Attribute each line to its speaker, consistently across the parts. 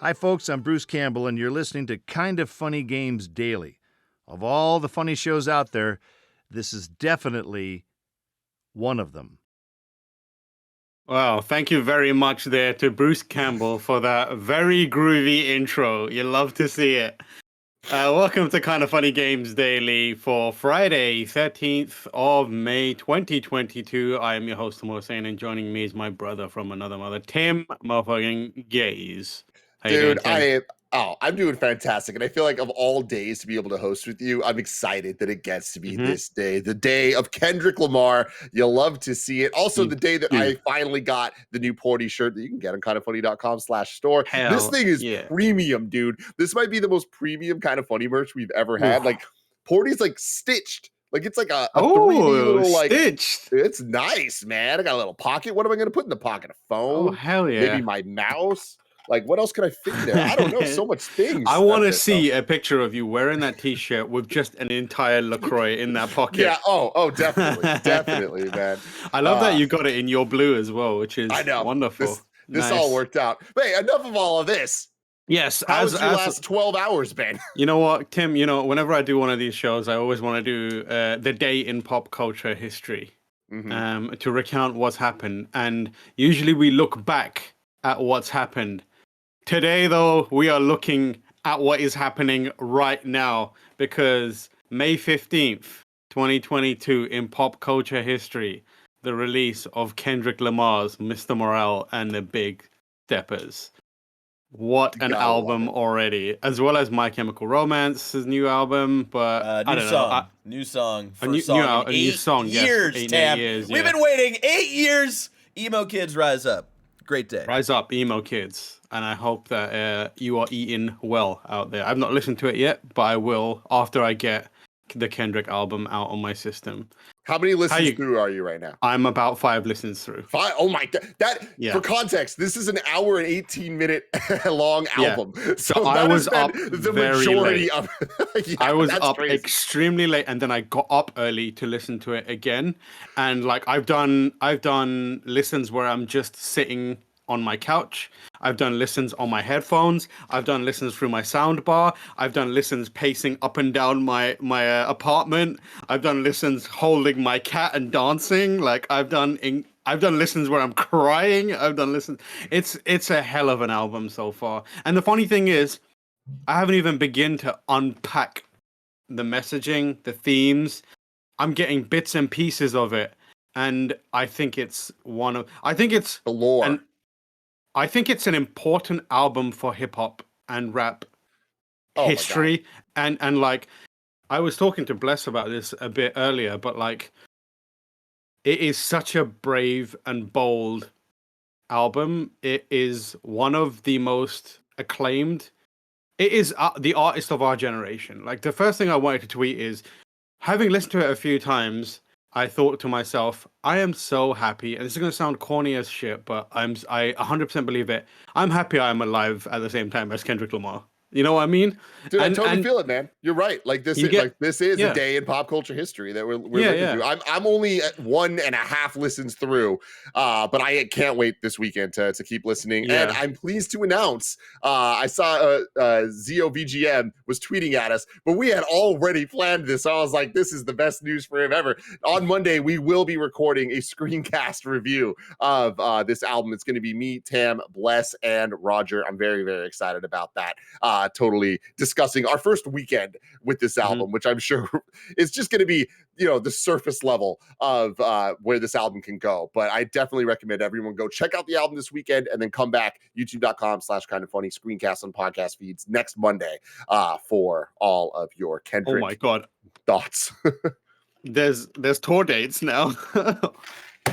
Speaker 1: Hi, folks. I'm Bruce Campbell, and you're listening to Kinda Funny Games Daily. Of all the funny shows out there, this is definitely one of them.
Speaker 2: Wow, thank you very much there to Bruce Campbell for that very groovy intro. You love to see it. Welcome to Kinda Funny Games Daily for Friday, 13th of May, 2022. I am your host, Hussein, and joining me is my brother from another mother, Tim motherfucking Gaze. How you doing,
Speaker 3: Dude,
Speaker 2: Tim?
Speaker 3: I'm doing fantastic. And I feel like of all days to be able to host with you, I'm excited that it gets to be this day, the day of Kendrick Lamar. You'll love to see it. Also, the day that I finally got the new Porty shirt that you can get on kindafunny.com/store. This thing is premium, dude. This might be the most premium Kinda Funny merch we've ever had. Like, Porty's like stitched. Like, it's like a 3D little, like,
Speaker 2: stitched.
Speaker 3: It's nice, man. I got a little pocket. What am I going to put in the pocket? A phone?
Speaker 2: Oh, hell yeah.
Speaker 3: Maybe my mouse? Like, what else can I fit in there? I don't know. So much things.
Speaker 2: I want to see a picture of you wearing that T-shirt with just an entire LaCroix in that pocket.
Speaker 3: Yeah. Oh, definitely, definitely, man.
Speaker 2: I love that you got it in your blue as well, which is wonderful.
Speaker 3: This all worked out. But hey, enough of all of this.
Speaker 2: Yes.
Speaker 3: How's your last 12 hours been?
Speaker 2: You know what, Tim? You know, whenever I do one of these shows, I always want to do the day in pop culture history to recount what's happened. And usually we look back at what's happened. Today, though, we are looking at what is happening right now because May 15th, 2022, in pop culture history, the release of Kendrick Lamar's Mr. Morale and the Big Steppers. What an album already, as well as My Chemical Romance's new album, but I don't know.
Speaker 4: New song.
Speaker 2: A new song.
Speaker 4: 8 years,
Speaker 2: yes. 8
Speaker 4: Tam.
Speaker 2: years,
Speaker 4: We've been waiting 8 years. Emo kids rise up. Great day.
Speaker 2: Rise up, emo kids. And I hope that you are eating well out there. I've not listened to it yet, but I will after I get the Kendrick album out on my system.
Speaker 3: How many listens through are you right now?
Speaker 2: I'm about 5 listens through.
Speaker 3: 5? Oh my god! For context, this is an hour and 18-minute long album. So
Speaker 2: I was up
Speaker 3: the
Speaker 2: very
Speaker 3: majority
Speaker 2: late.
Speaker 3: of.
Speaker 2: I was up extremely late, and then I got up early to listen to it again. And like I've done listens where I'm just sitting on my couch. I've done listens on my headphones. I've done listens through my sound bar. I've done listens pacing up and down my apartment. I've done listens holding my cat and dancing. Like I've done listens where I'm crying. I've done listens. It's a hell of an album so far. And the funny thing is, I haven't even begun to unpack the messaging, the themes. I'm getting bits and pieces of it, and I think it's the lore. I think it's an important album for hip hop and rap history. And like, I was talking to Bless about this a bit earlier, but like, it is such a brave and bold album. It is one of the most acclaimed. It is the artist of our generation. Like, the first thing I wanted to tweet is, having listened to it a few times, I thought to myself, I am so happy, and this is going to sound corny as shit, but I 100% believe it. I'm happy I'm alive at the same time as Kendrick Lamar. You know what I mean?
Speaker 3: Dude, I totally feel it, man. You're right. Like this is a day in pop culture history that we're living through. I'm only at 1.5 listens through, but I can't wait this weekend to keep listening. Yeah. And I'm pleased to announce, I saw ZOVGM was tweeting at us, but we had already planned this. So I was like, this is the best news for him ever. On Monday, we will be recording a screencast review of this album. It's going to be me, Tam, Bless, and Roger. I'm very, very excited about that. Totally discussing our first weekend with this album, which I'm sure is just going to be, the surface level of where this album can go. But I definitely recommend everyone go check out the album this weekend and then come back, youtube.com/kindafunny screencast on podcast feeds next Monday for all of your Kendrick thoughts.
Speaker 2: There's tour dates now.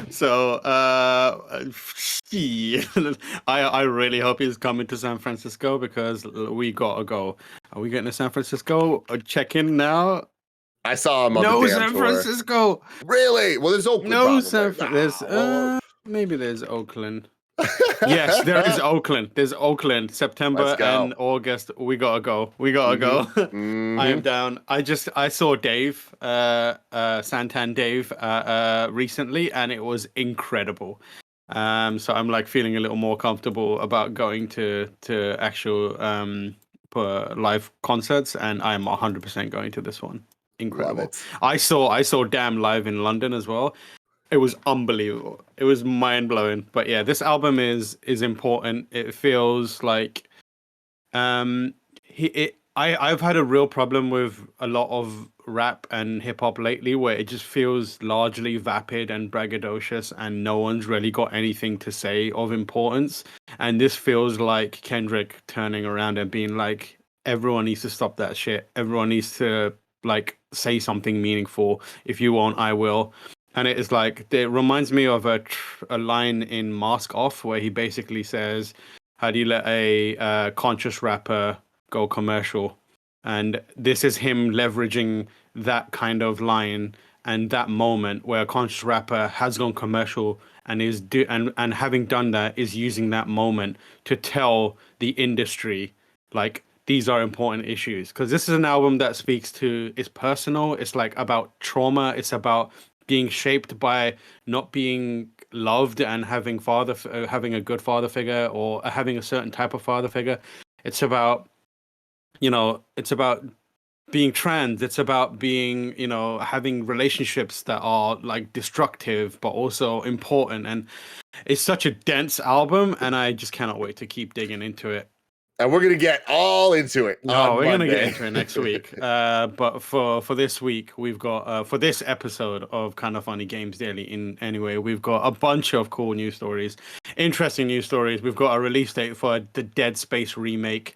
Speaker 2: So I really hope he's coming to San Francisco because we gotta go. Are we getting to San Francisco? Check in now.
Speaker 3: I saw him on the damn
Speaker 2: San
Speaker 3: tour.
Speaker 2: Francisco.
Speaker 3: Really? Well, there's Oakland.
Speaker 2: No, maybe there's Oakland. Yes, there is Oakland. There's Oakland, September and August. We gotta go. Go. I am down. I saw Dave, Santan Dave, recently, and it was incredible. So I'm like feeling a little more comfortable about going to actual live concerts, and I'm 100% going to this one. Incredible.
Speaker 3: Love it.
Speaker 2: I saw Damn live in London as well. It was unbelievable. It was mind blowing. But yeah, this album is important. It feels like I've had a real problem with a lot of rap and hip hop lately, where it just feels largely vapid and braggadocious, and no one's really got anything to say of importance. And this feels like Kendrick turning around and being like, everyone needs to stop that shit. Everyone needs to like say something meaningful. If you won't, I will. And it is like, it reminds me of a line in Mask Off where he basically says, how do you let a conscious rapper go commercial? And this is him leveraging that kind of line and that moment where a conscious rapper has gone commercial and and having done that, is using that moment to tell the industry, like, these are important issues. Because this is an album that speaks to, it's personal, it's like about trauma, it's about being shaped by not being loved and having having a good father figure, or having a certain type of father figure. It's about, it's about being trans. It's about being, having relationships that are like destructive but also important. And it's such a dense album, and I just cannot wait to keep digging into it.
Speaker 3: And we're gonna get all into it.
Speaker 2: No, we're gonna get into it next week. But for this week, we've got for this episode of Kind of Funny Games Daily. Anyway, we've got a bunch of cool news stories, interesting news stories. We've got a release date for the Dead Space remake.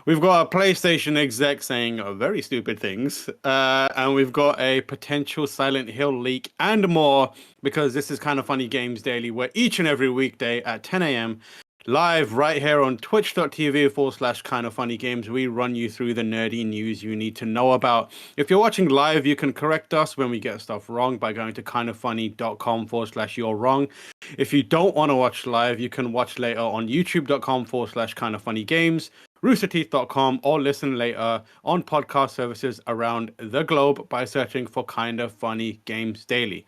Speaker 2: We've got a PlayStation exec saying very stupid things, and we've got a potential Silent Hill leak and more. Because this is Kind of Funny Games Daily, where each and every weekday at 10 a.m. live right here on twitch.tv/kindoffunnygames, we run you through the nerdy news you need to know about. If you're watching live, you can correct us when we get stuff wrong by going to kindoffunny.com/you're wrong. If you don't want to watch live, you can watch later on youtube.com/kindoffunnygames, roosterteeth.com, or listen later on podcast services around the globe by searching for Kind of Funny Games Daily.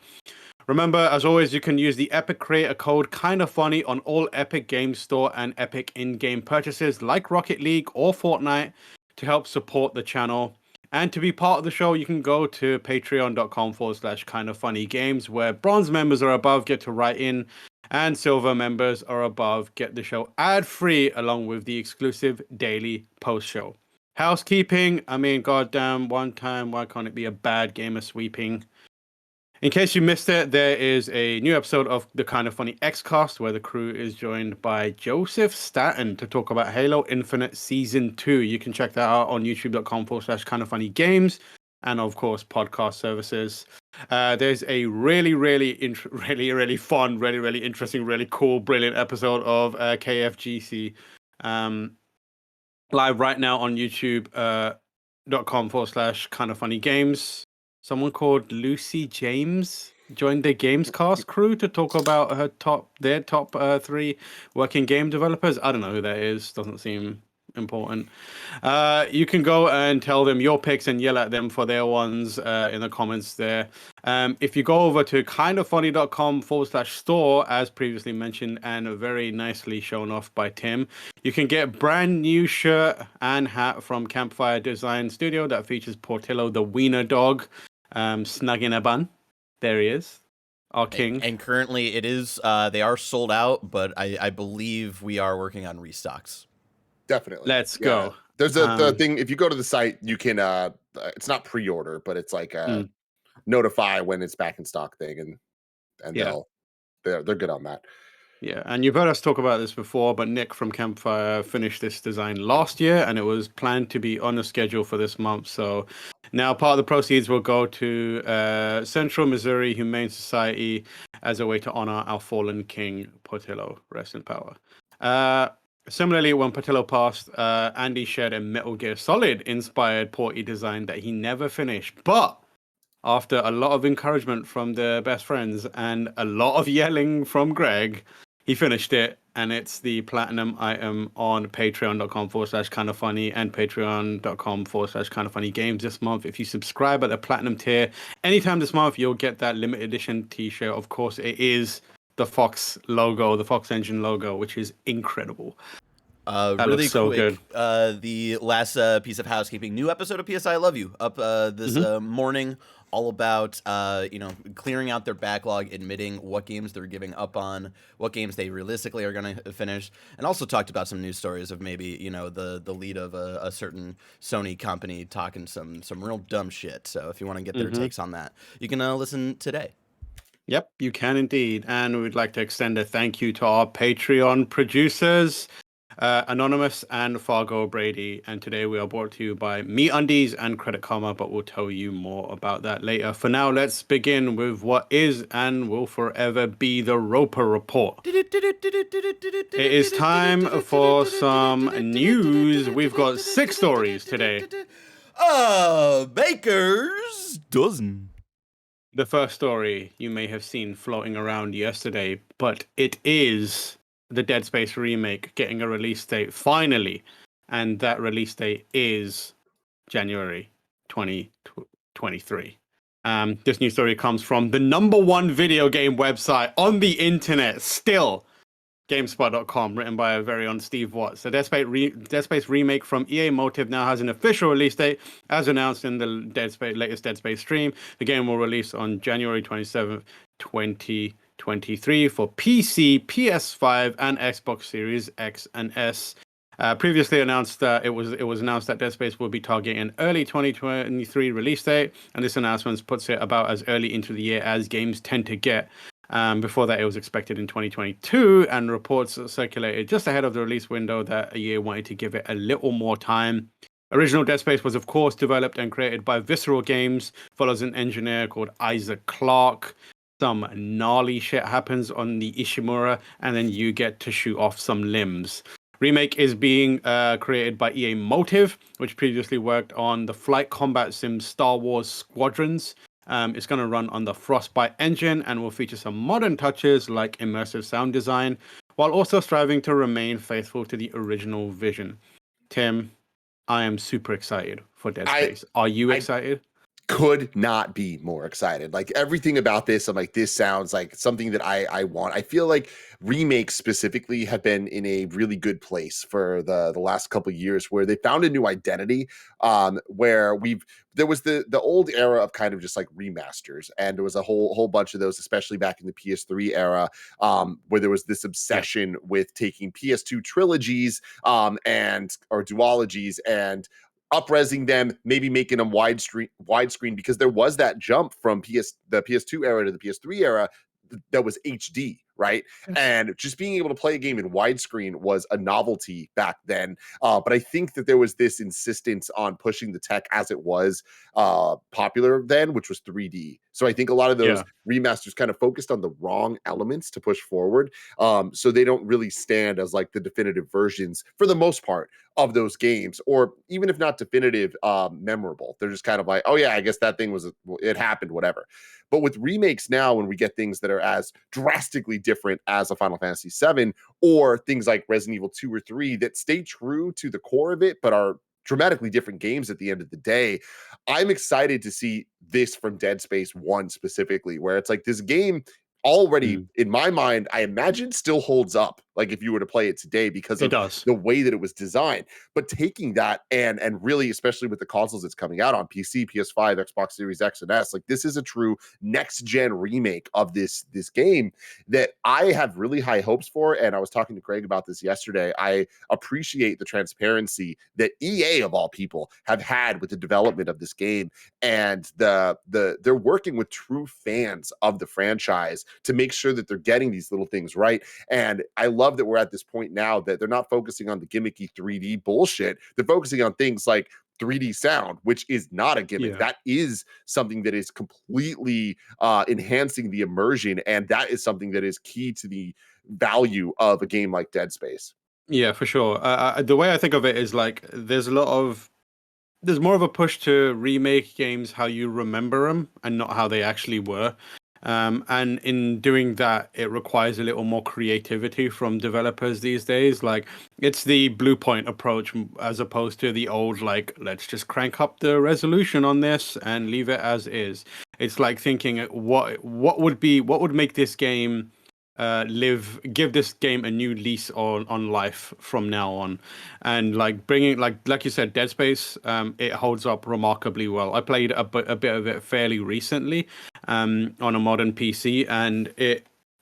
Speaker 2: Remember, as always, you can use the Epic Creator Code KindaFunny on all Epic Games Store and Epic in-game purchases like Rocket League or Fortnite to help support the channel. And to be part of the show, you can go to patreon.com/kindoffunnygames, where bronze members are above, get to write in, and silver members are above, get the show ad-free along with the exclusive daily post-show. Housekeeping, I mean, goddamn, one time, why can't it be a bad game of sweeping? In case you missed it, there is a new episode of the Kind of Funny Xcast where the crew is joined by Joseph Staten to talk about Halo Infinite Season 2. You can check that out on youtube.com/kindoffunnygames and, of course, podcast services. There's a really fun, really interesting, really cool, brilliant episode of KFGC live right now on youtube.com/kindoffunnygames. Someone called Lucy James joined the Gamescast crew to talk about their top 3 working game developers. I don't know who that is. Doesn't seem important. You can go and tell them your picks and yell at them for their ones in the comments there. If you go over to kindoffunny.com/store, as previously mentioned and very nicely shown off by Tim, you can get brand new shirt and hat from Campfire Design Studio that features Portillo the Wiener Dog. Snug in a bun. There he is, our king.
Speaker 4: And currently it is, they are sold out, but I believe we are working on restocks.
Speaker 3: Definitely.
Speaker 2: Let's go.
Speaker 3: There's the thing, if you go to the site, you can, it's not pre-order, but it's like notify when it's back in stock thing, and they're good on that.
Speaker 2: Yeah, and you've heard us talk about this before, but Nick from Campfire finished this design last year, and it was planned to be on the schedule for this month. So now part of the proceeds will go to Central Missouri Humane Society as a way to honor our fallen king, Portillo. Rest in power. Similarly, when Portillo passed, Andy shared a Metal Gear Solid-inspired Porty design that he never finished, but after a lot of encouragement from the best friends and a lot of yelling from Greg, he finished it, and it's the platinum item on patreon.com/kindoffunny and patreon.com/kindoffunnygames this month. If you subscribe at the platinum tier anytime this month, you'll get that limited edition t-shirt. Of course, it is the Fox logo, the Fox Engine logo, which is incredible. That
Speaker 4: Really
Speaker 2: looks so
Speaker 4: quick,
Speaker 2: good.
Speaker 4: the last piece of housekeeping, new episode of PS I Love You up this morning, all about clearing out their backlog, admitting what games they're giving up on, what games they realistically are going to finish, and also talked about some news stories of maybe the lead of a certain Sony company talking some real dumb shit. So if you want to get their takes on that, you can listen today.
Speaker 2: Yep, you can indeed. And we'd like to extend a thank you to our Patreon producers, Anonymous and Fargo Brady. And today we are brought to you by MeUndies and Credit Karma, but we'll tell you more about that later. For now, let's begin with what is and will forever be the Roper Report. It is time for some news. We've got 6 stories today.
Speaker 4: Baker's dozen.
Speaker 2: The first story you may have seen floating around yesterday, but it is the Dead Space remake getting a release date finally, and that release date is January 2023. This news story comes from the #1 video game website on the internet still, GameSpot.com, written by our very own Steve Watts. The Dead Space remake from EA Motive now has an official release date, as announced in the latest Dead Space stream. The game will release on January 27th, 2023 for PC, PS5, and Xbox Series X and S. Previously announced that it was announced that Dead Space will be targeting an early 2023 release date, and this announcement puts it about as early into the year as games tend to get. Before that, it was expected in 2022, and reports circulated just ahead of the release window that EA wanted to give it a little more time. Original Dead Space was, of course, developed and created by Visceral Games, follows an engineer called Isaac Clarke. Some gnarly shit happens on the Ishimura, and then you get to shoot off some limbs. Remake is being created by EA Motive, which previously worked on the flight combat sim Star Wars Squadrons. It's going to run on the Frostbite engine and will feature some modern touches like immersive sound design, while also striving to remain faithful to the original vision. Tim, I am super excited for Dead Space. Are you excited?
Speaker 3: Could not be more excited. Like everything about this, I'm like, this sounds like something that I want. I feel like remakes specifically have been in a really good place for the last couple of years, where they found a new identity. Where there was the old era of kind of just like remasters, and there was a whole bunch of those, especially back in the PS3 era, where there was this obsession with taking PS2 trilogies or duologies and upresing them, maybe making them widescreen, because there was that jump from the PS2 era to the PS3 era that was HD, right? And just being able to play a game in widescreen was a novelty back then. But I think that there was this insistence on pushing the tech as it was popular then, which was 3D. So I think a lot of those remasters kind of focused on the wrong elements to push forward. So they don't really stand as like the definitive versions for the most part of those games, or even if not definitive, memorable. They're just kind of like, oh yeah, I guess that thing it happened, whatever. But with remakes now, when we get things that are as drastically different as a Final Fantasy VII, or things like Resident Evil 2 or 3 that stay true to the core of it, but are dramatically different games at the end of the day, I'm excited to see this from Dead Space 1 specifically, where it's like this game already, in my mind, I imagine still holds up, like if you were to play it today, because of the way that it was designed. But taking that and really, especially with the consoles it's coming out on, PC, PS5, Xbox Series X and S, like this is a true next gen remake of this game that I have really high hopes for. And I was talking to Craig about this yesterday. I appreciate the transparency that EA of all people have had with the development of this game, and they're working with true fans of the franchise to make sure that they're getting these little things right. And I love that we're at this point now that they're not focusing on the gimmicky 3D bullshit. They're focusing on things like 3D sound, which is not a gimmick. That is something that is completely enhancing the immersion, and that is something that is key to the value of a game like Dead Space.
Speaker 2: Yeah, for sure. The way I think of it is like there's more of a push to remake games how you remember them and not how they actually were. And in doing that, it requires a little more creativity from developers these days. Like it's the Blue Point approach as opposed to the old, like, let's just crank up the resolution on this and leave it as is. It's like thinking what would make this game give this game a new lease on life from now on, and like bringing like you said, Dead Space, it holds up remarkably well. I played a bit of it fairly recently, on a modern PC, and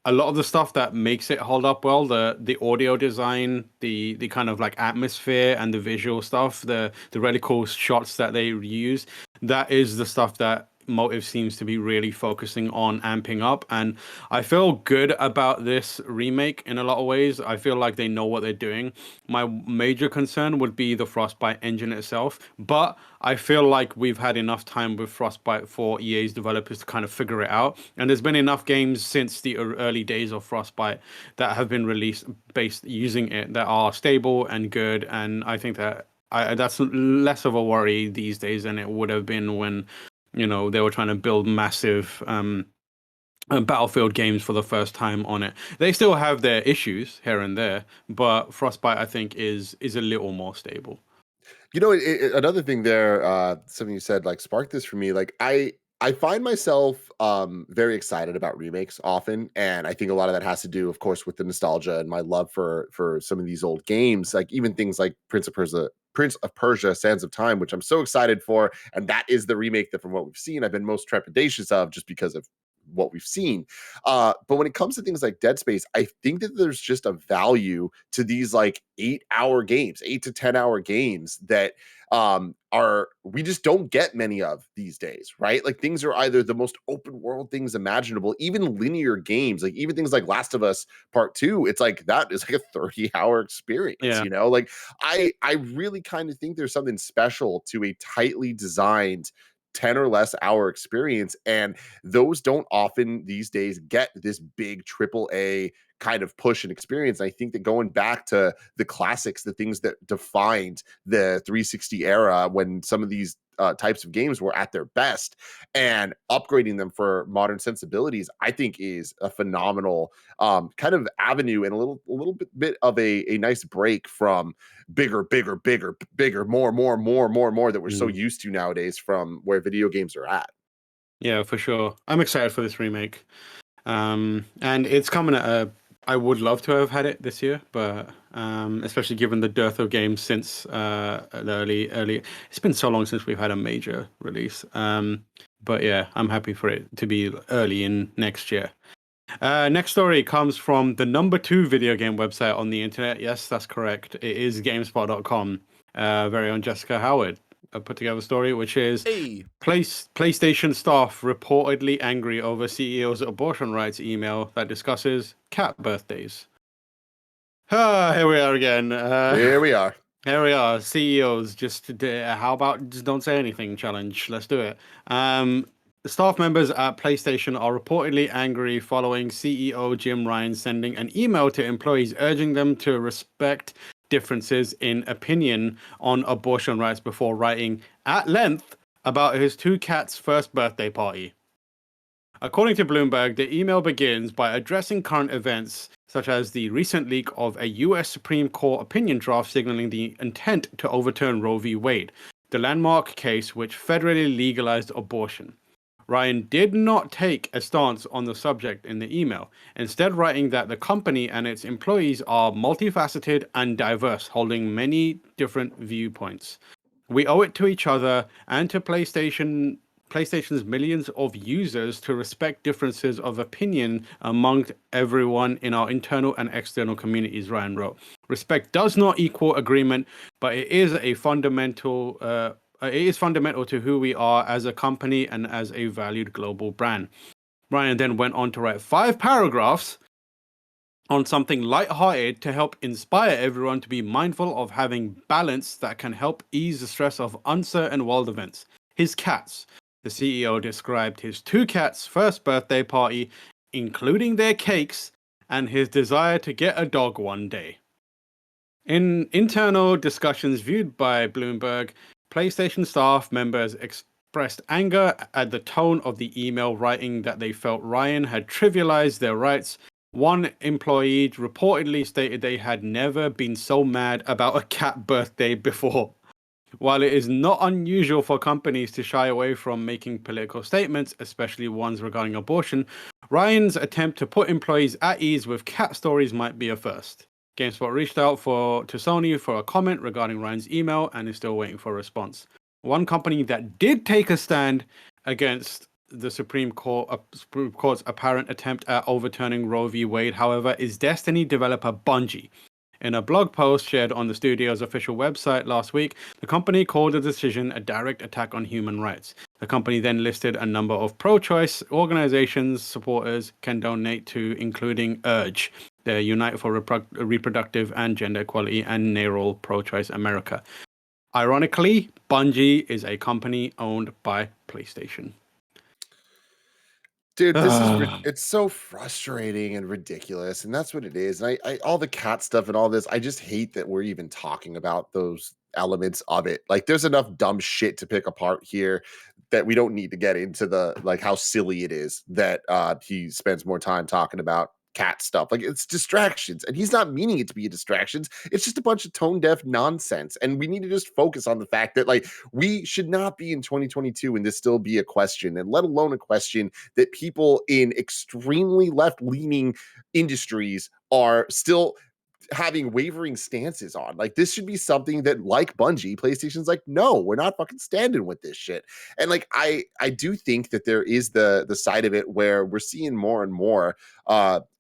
Speaker 2: a lot of the stuff that makes it hold up well, the audio design, the kind of like atmosphere and the visual stuff, the really cool shots that they use, that is the stuff that Motive seems to be really focusing on amping up. And I feel good about this remake in a lot of ways. I feel like they know what they're doing. My major concern would be the Frostbite engine itself, but I feel like we've had enough time with Frostbite for EA's developers to kind of figure it out. And there's been enough games since the early days of Frostbite that have been released based using it that are stable and good. And I think that that's less of a worry these days than it would have been when, they were trying to build massive Battlefield games for the first time on it. They still have their issues here and there, but Frostbite, I think, is a little more stable.
Speaker 3: Another thing there, something you said, like, sparked this for me. Like, I find myself very excited about remakes often, and I think a lot of that has to do, of course, with the nostalgia and my love for some of these old games, like even things like Prince of Persia: Sands of Time, which I'm so excited for, and that is the remake that, from what we've seen, I've been most trepidatious of, just because of what we've seen. But when it comes to things like Dead Space, I think that there's just a value to these like 8-hour games, 8 to 10-hour games that we just don't get many of these days, right? Like, things are either the most open world things imaginable, even linear games, like even things like Last of Us Part 2, it's like that is like a 30-hour experience. Like, I really kind of think there's something special to a tightly designed 10 or less hour experience, and those don't often these days get this big AAA kind of push and experience. I think that going back to the classics, the things that defined the 360 era, when some of these types of games were at their best, and upgrading them for modern sensibilities, I think is a phenomenal kind of avenue, and a little bit of a nice break from bigger, more that we're so used to nowadays from where video games are at.
Speaker 2: Yeah, for sure. I'm excited for this remake. And it's coming at I would love to have had it this year, but especially given the dearth of games since the early. It's been so long since we've had a major release. But yeah, I'm happy for it to be early in next year. Next story comes from the number 2 video game website on the internet. Yes, that's correct. It is GameSpot.com. Very own Jessica Howard put together a story, which is PlayStation staff reportedly angry over CEO's abortion rights email that discusses cat birthdays. Here we are again.
Speaker 3: Here we are.
Speaker 2: Here we are. CEOs, how about just don't say anything challenge? Let's do it. Staff members at PlayStation are reportedly angry following CEO Jim Ryan sending an email to employees urging them to respect differences in opinion on abortion rights before writing at length about his 2 cats' first birthday party. According to Bloomberg, the email begins by addressing current events, such as the recent leak of a U.S. Supreme Court opinion draft signaling the intent to overturn Roe v. Wade, the landmark case which federally legalized abortion. Ryan did not take a stance on the subject in the email, instead writing that the company and its employees are multifaceted and diverse, holding many different viewpoints. We owe it to each other and to PlayStation's millions of users to respect differences of opinion among everyone in our internal and external communities, Ryan wrote. Respect does not equal agreement, but it is fundamental to who we are as a company and as a valued global brand. Ryan then went on to write 5 paragraphs on something lighthearted to help inspire everyone to be mindful of having balance that can help ease the stress of uncertain world events. His cats. The CEO described his 2 cats' first birthday party, including their cakes, and his desire to get a dog one day. In internal discussions viewed by Bloomberg, PlayStation staff members expressed anger at the tone of the email, writing that they felt Ryan had trivialized their rights. One employee reportedly stated they had never been so mad about a cat birthday before. While it is not unusual for companies to shy away from making political statements, especially ones regarding abortion, Ryan's attempt to put employees at ease with cat stories might be a first. GameSpot reached out to Sony for a comment regarding Ryan's email and is still waiting for a response. One company that did take a stand against the Supreme Court's apparent attempt at overturning Roe v. Wade, however, is Destiny developer Bungie. In a blog post shared on the studio's official website last week, the company called the decision a direct attack on human rights. The company then listed a number of pro-choice organizations supporters can donate to, including URGE, the Unite for Reproductive and Gender Equality, and NARAL Pro-Choice America. Ironically, Bungie is a company owned by PlayStation.
Speaker 3: Dude, it's so frustrating and ridiculous, and that's what it is. And I all the cat stuff and all this, I just hate that we're even talking about those elements of it. Like, there's enough dumb shit to pick apart here that we don't need to get into the like how silly it is that he spends more time talking about cat stuff. Like, it's distractions, and he's not meaning it to be distractions. It's just a bunch of tone deaf nonsense, and we need to just focus on the fact that like we should not be in 2022 and this still be a question, and let alone a question that people in extremely left leaning industries are still having wavering stances on. Like, this should be something that, like Bungie, PlayStation's like, no, we're not fucking standing with this shit. And like, I do think that there is the side of it where we're seeing more and more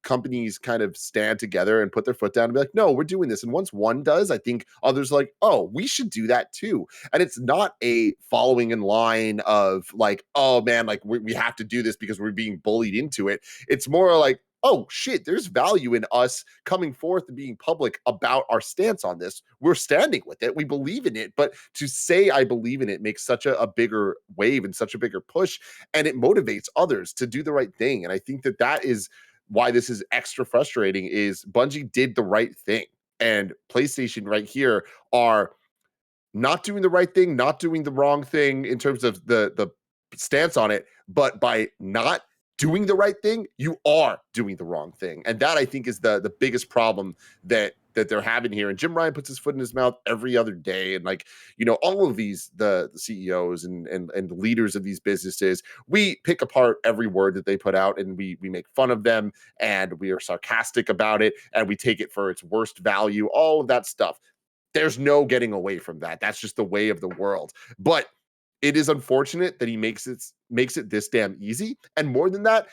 Speaker 3: companies kind of stand together and put their foot down and be like, no, we're doing this. And once one does, I think others are like, oh, we should do that too. And it's not a following in line of like, oh man, like we have to do this because we're being bullied into it. It's more like, oh shit, there's value in us coming forth and being public about our stance on this. We're standing with it. We believe in it. But to say I believe in it makes such a bigger wave and such a bigger push, and it motivates others to do the right thing. And I think that is why this is extra frustrating, is Bungie did the right thing. And PlayStation right here are not doing the right thing, not doing the wrong thing in terms of the stance on it, but by not doing the right thing, you are doing the wrong thing. And that, I think, is the biggest problem that they're having here. And Jim Ryan puts his foot in his mouth every other day. And like, you know, all of these, the CEOs and leaders of these businesses, we pick apart every word that they put out, and we make fun of them, and we are sarcastic about it, and we take it for its worst value, all of that stuff. There's no getting away from that. That's just the way of the world. But it is unfortunate that he makes it this damn easy. And more than that,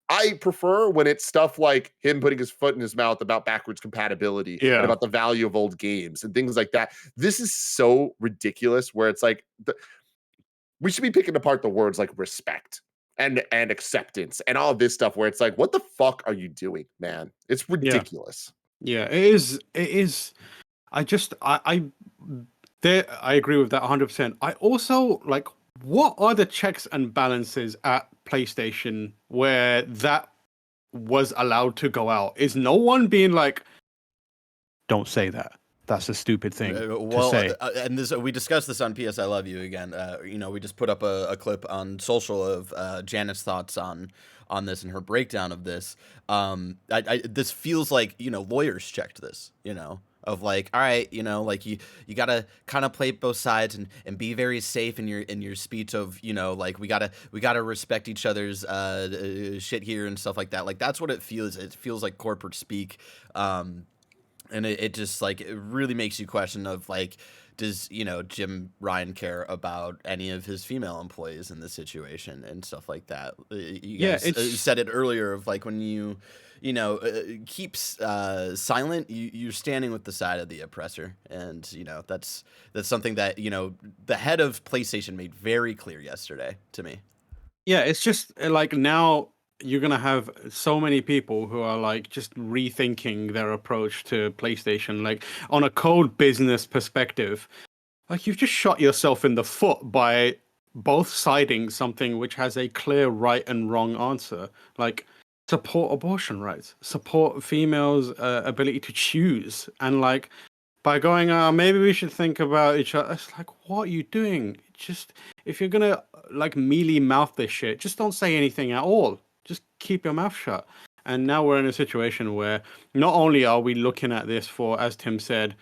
Speaker 3: I prefer when it's stuff like him putting his foot in his mouth about backwards compatibility and about the value of old games and things like that. This is so ridiculous, where it's like we should be picking apart the words like respect and acceptance and all of this stuff, where it's like, what the fuck are you doing, man? It's ridiculous.
Speaker 2: Yeah, it is. I agree with that 100%. I also like, what are the checks and balances at PlayStation where that was allowed to go out? Is no one being like, don't say that? That's a stupid thing to say.
Speaker 4: And this, we discussed this on PS I Love You again. You know, we just put up a clip on social of Janet's thoughts on this and her breakdown of this. This feels like, you know, lawyers checked this, you know, of like, all right, you know, like you gotta kind of play both sides and be very safe in your speech of, you know, like we gotta respect each other's shit here and stuff like that. Like, that's what it feels. It feels like corporate speak. And it just, like, it really makes you question of, like, does, you know, Jim Ryan care about any of his female employees in this situation and stuff like that? You guys said it earlier of, like, when you know, keeps silent, you're standing with the side of the oppressor. And, you know, that's something that, you know, the head of PlayStation made very clear yesterday to me.
Speaker 2: Yeah, it's just, like, now you're going to have so many people who are like just rethinking their approach to PlayStation, like on a cold business perspective. Like, you've just shot yourself in the foot by both siding something which has a clear right and wrong answer. Like, support abortion rights, support females' ability to choose. And like, by going, maybe we should think about each other. It's like, what are you doing? Just, if you're going to like mealy mouth this shit, just don't say anything at all. Just keep your mouth shut. And now we're in a situation where not only are we looking at this for, as Tim said,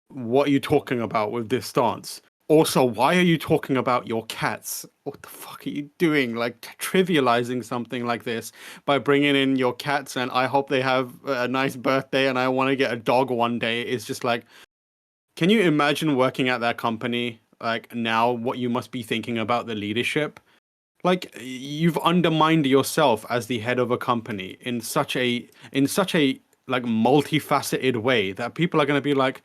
Speaker 2: what are you talking about with this stance? Also, why are you talking about your cats? What the fuck are you doing? Like trivializing something like this by bringing in your cats, and I hope they have a nice birthday, and I want to get a dog one day. It's just like, can you imagine working at that company? Like now, what you must be thinking about the leadership? Like you've undermined yourself as the head of a company in such a like multifaceted way that people are going to be like,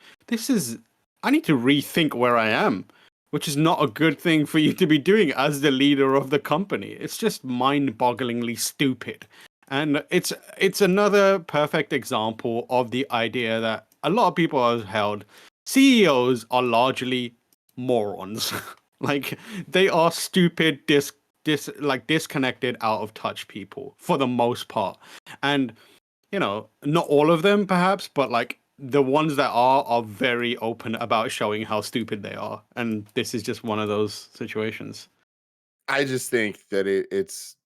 Speaker 2: I need to rethink where I am, which is not a good thing for you to be doing as the leader of the company. It's just mind-bogglingly stupid. And it's another perfect example of the idea that a lot of people have held. CEOs are largely morons. Like they are stupid, disconnected, out of touch people for the most part. And not all of them perhaps, but like the ones that are very open about showing how stupid they are. And this is just one of those situations.
Speaker 3: I just think that it's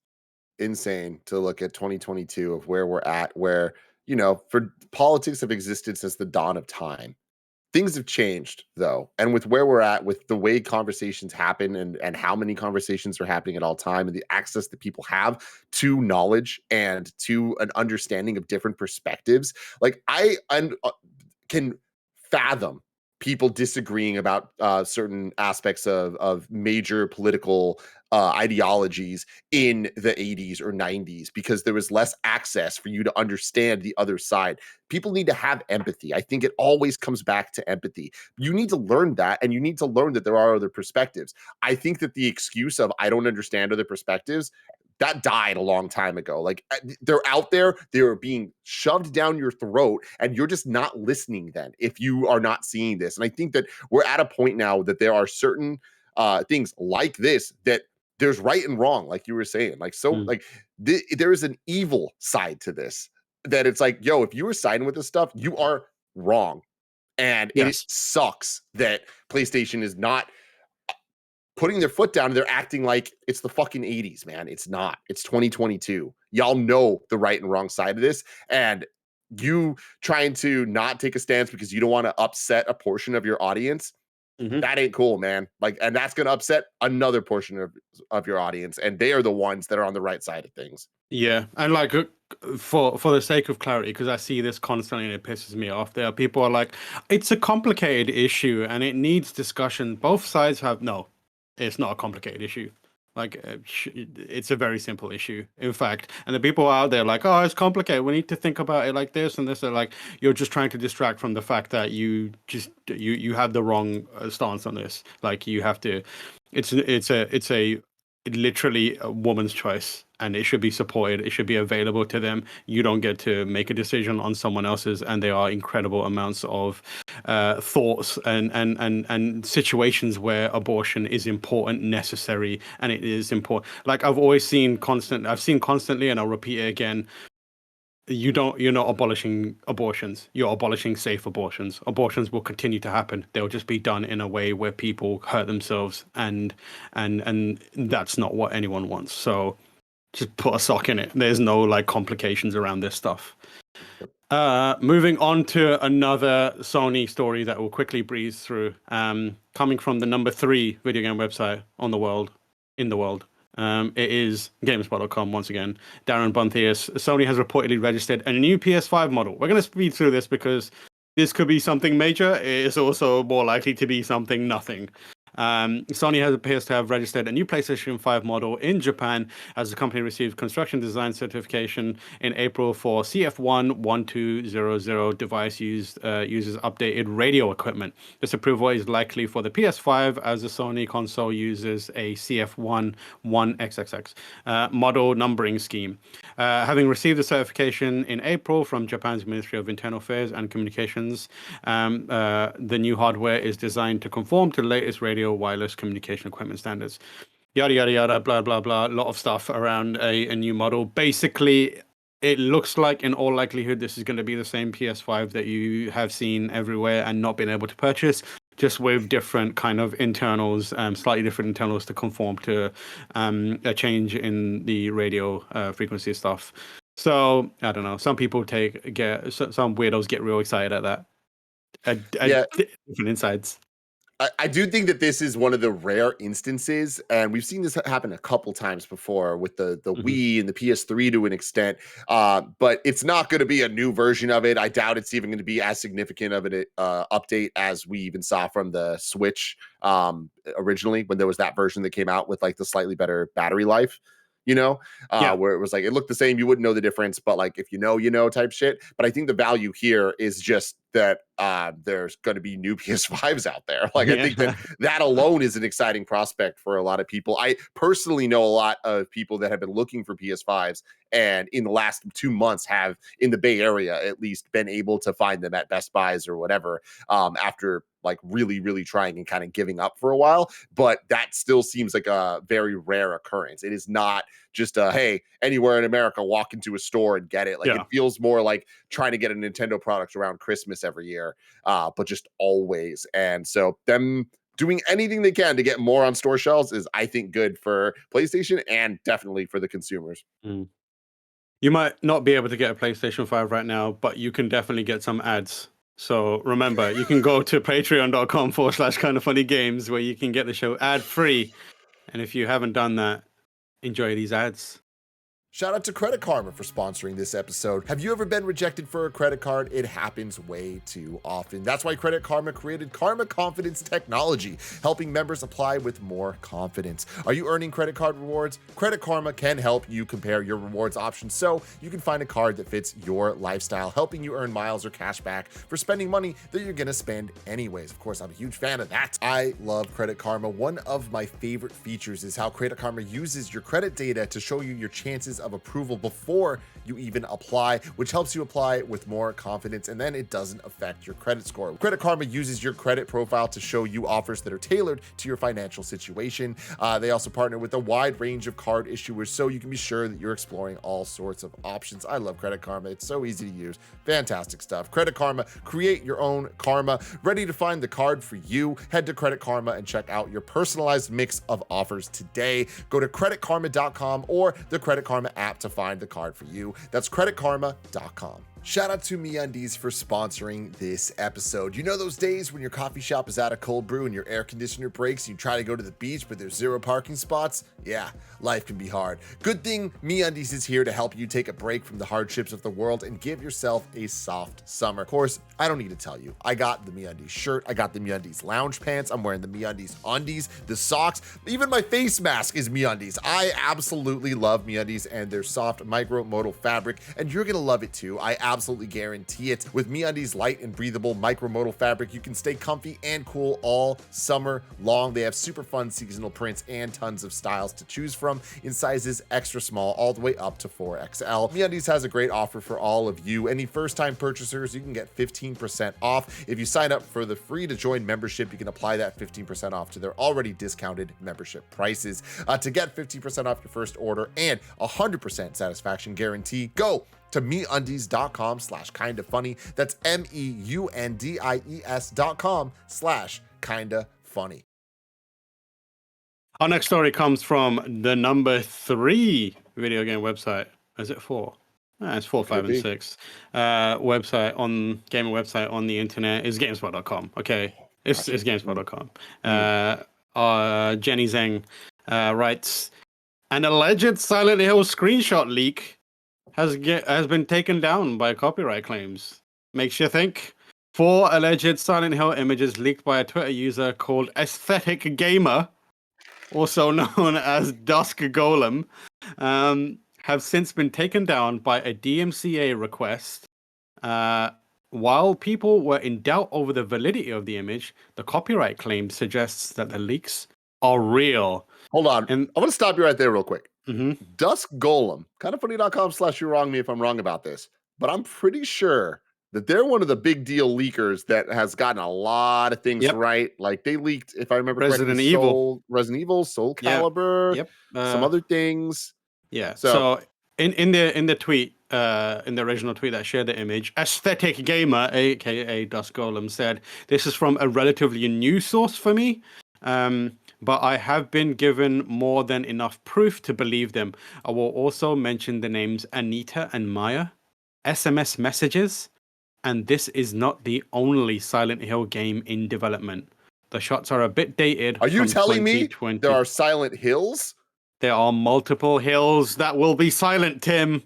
Speaker 3: insane to look at 2022 of where we're at, where, for politics have existed since the dawn of time. Things have changed though. And with where we're at, with the way conversations happen and how many conversations are happening at all time and the access that people have to knowledge and to an understanding of different perspectives, like can fathom people disagreeing about certain aspects of major political ideologies in the 80s or 90s because there was less access for you to understand the other side. People need to have empathy. I think it always comes back to empathy. You need to learn that, and you need to learn that there are other perspectives. I think that the excuse of I don't understand other perspectives, that died a long time ago. Like they're out there, they're being shoved down your throat, and you're just not listening then if you are not seeing this. And I think that we're at a point now that there are certain things like this that there's right and wrong, like you were saying. Like, so like there is an evil side to this that it's like, yo, if you were siding with this stuff, you are wrong. And it
Speaker 2: Yes.
Speaker 3: sucks that PlayStation is not putting their foot down and they're acting like it's the fucking 80s, man. It's not. It's 2022. Y'all know the right and wrong side of this. And you trying to not take a stance because you don't want to upset a portion of your audience, that ain't cool, man. Like, and that's going to upset another portion of your audience. And they are the ones that are on the right side of things.
Speaker 2: Yeah. And like, for the sake of clarity, because I see this constantly and it pisses me off, there are people are like, it's a complicated issue and it needs discussion. Both sides have, no, it's not a complicated issue. Like, it's a very simple issue, in fact. And the people out there like, oh, it's complicated. We need to think about it like this and this. They're like, you're just trying to distract from the fact that you have the wrong stance on this. Like, you have to. It's literally a woman's choice, and it should be supported. It should be available to them. You don't get to make a decision on someone else's, and there are incredible amounts of thoughts and situations where abortion is important, necessary, and it is important. Like I've seen constantly, and I'll repeat it again. You're not abolishing abortions. You're abolishing safe abortions. Abortions will continue to happen. They'll just be done in a way where people hurt themselves, and that's not what anyone wants. So just put a sock in it. There's no like complications around this stuff. Moving on to another Sony story that we'll quickly breeze through. Coming from the number 3 video game website in the world. It is GameSpot.com once again. Darren Bonthius. Sony has reportedly registered a new PS5 model. We're going to speed through this because this could be something major. It is also more likely to be something nothing. Sony appears to have registered a new PlayStation 5 model in Japan as the company received construction design certification in April for CF11200 device uses updated radio equipment. This approval is likely for the PS5 as the Sony console uses a CF1XXX model numbering scheme. Having received the certification in April from Japan's Ministry of Internal Affairs and Communications, the new hardware is designed to conform to the latest radio wireless communication equipment standards. Yada, yada, yada, blah, blah, blah. A lot of stuff around a new model. Basically, it looks like, in all likelihood, this is going to be the same PS5 that you have seen everywhere and not been able to purchase, just with different kind of internals, slightly different internals to conform to a change in the radio frequency stuff. So, I don't know. Some people some weirdos get real excited at that. Different insides.
Speaker 3: I do think that this is one of the rare instances, and we've seen this happen a couple times before with the Wii and the PS3 to an extent, but it's not going to be a new version of it. I doubt it's even going to be as significant of an update as we even saw from the Switch originally, when there was that version that came out with like the slightly better battery life. Where it was like, it looked the same. You wouldn't know the difference, but like, if you know type shit. But I think the value here is just that there's going to be new PS5s out there. Like, I think that alone is an exciting prospect for a lot of people. I personally know a lot of people that have been looking for PS5s, and in the last 2 months have, in the Bay Area at least, been able to find them at Best Buys or whatever, after like really, really trying and kind of giving up for a while. But that still seems like a very rare occurrence. It is not just hey, anywhere in America, walk into a store and get it. Like, it feels more like trying to get a Nintendo product around Christmas every year, but just always. And so them doing anything they can to get more on store shelves is, I think, good for PlayStation and definitely for the consumers.
Speaker 2: You might not be able to get a PlayStation 5 right now, but you can definitely get some ads. So remember, you can go to patreon.com/KindaFunnyGames, where you can get the show ad-free. And if you haven't done that, enjoy these ads.
Speaker 3: Shout out to Credit Karma for sponsoring this episode. Have you ever been rejected for a credit card? It happens way too often. That's why Credit Karma created Karma Confidence technology, helping members apply with more confidence. Are you earning credit card rewards? Credit Karma can help you compare your rewards options so you can find a card that fits your lifestyle, helping you earn miles or cash back for spending money that you're going to spend anyways. Of course, I'm a huge fan of that. I love Credit Karma. One of my favorite features is how Credit Karma uses your credit data to show you your chances of approval before you even apply, which helps you apply with more confidence, and then it doesn't affect your credit score. Credit Karma uses your credit profile to show you offers that are tailored to your financial situation. They also partner with a wide range of card issuers, so you can be sure that you're exploring all sorts of options. I love Credit Karma. It's so easy to use. Fantastic stuff. Credit Karma, create your own karma. Ready to find the card for you? Head to Credit Karma and check out your personalized mix of offers today. Go to creditkarma.com or the Credit Karma app to find the card for you. That's creditkarma.com. Shout out to MeUndies for sponsoring this episode. You know those days when your coffee shop is out of cold brew and your air conditioner breaks and you try to go to the beach but there's 0 parking spots? Yeah, life can be hard. Good thing MeUndies is here to help you take a break from the hardships of the world and give yourself a soft summer. Of course, I don't need to tell you. I got the MeUndies shirt. I got the MeUndies lounge pants. I'm wearing the MeUndies undies, the socks. Even my face mask is MeUndies. I absolutely love MeUndies and their soft micromodal fabric, and you're going to love it too. I absolutely guarantee it. With MeUndies light and breathable micromodal fabric, you can stay comfy and cool all summer long. They have super fun seasonal prints and tons of styles to choose from in sizes extra small all the way up to 4XL. MeUndies has a great offer for all of you. Any first-time purchasers, you can get 15% off. If you sign up for the free to join membership, you can apply that 15% off to their already discounted membership prices. To get 15% off your first order and 100% satisfaction guarantee, go to MeUndies.com/KindaFunny. That's MEUNDIES.com/KindaFunny.
Speaker 2: Our next story comes from the number 3 video game website. Is it 4? It's 4, 5, and 6. Website on gaming website on the internet is GameSpot.com. Okay, it's GameSpot.com. Jenny Zheng writes, an alleged Silent Hill screenshot leak has been taken down by copyright claims. Makes you think. 4 alleged Silent Hill images leaked by a Twitter user called Aesthetic Gamer, also known as Dusk Golem, have since been taken down by a DMCA request. While people were in doubt over the validity of the image, the copyright claim suggests that the leaks are real.
Speaker 3: Hold on. And I want to stop you right there real quick.
Speaker 2: Mm-hmm.
Speaker 3: Dusk Golem, KindaFunny.com/you wrong me if I'm wrong about this, but I'm pretty sure that they're one of the big deal leakers that has gotten a lot of things right. Like they leaked, if I remember
Speaker 2: Resident
Speaker 3: correctly,
Speaker 2: Evil,
Speaker 3: Soul Calibur, some other things.
Speaker 2: Yeah. So in the tweet, in the original tweet that shared the image, Aesthetic Gamer, aka Dusk Golem, said, "This is from a relatively new source for me. But I have been given more than enough proof to believe them. I will also mention the names Anita and Maya, SMS messages, and this is not the only Silent Hill game in development. The shots are a bit dated.
Speaker 3: Are you
Speaker 2: from
Speaker 3: telling me
Speaker 2: 2020.
Speaker 3: there are Silent Hills?
Speaker 2: There are multiple hills that will be silent, Tim.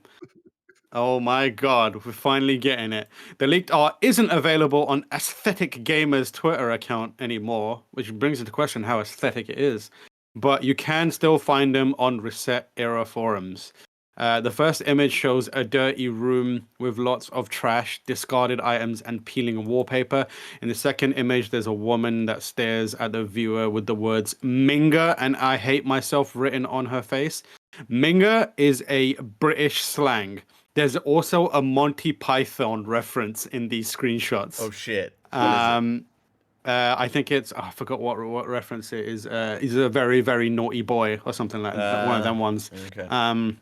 Speaker 2: Oh my god, we're finally getting it. The leaked art isn't available on Aesthetic Gamer's Twitter account anymore, which brings into question how aesthetic it is. But you can still find them on Reset Era forums. The first image shows a dirty room with lots of trash, discarded items, and peeling wallpaper. In the second image, there's a woman that stares at the viewer with the words Minga and I hate myself written on her face. Minga is a British slang. There's also a Monty Python reference in these screenshots.
Speaker 4: Oh shit!
Speaker 2: I think it's I forgot what reference it is. He's a very, very naughty boy or something like that. One of them ones.
Speaker 4: Okay.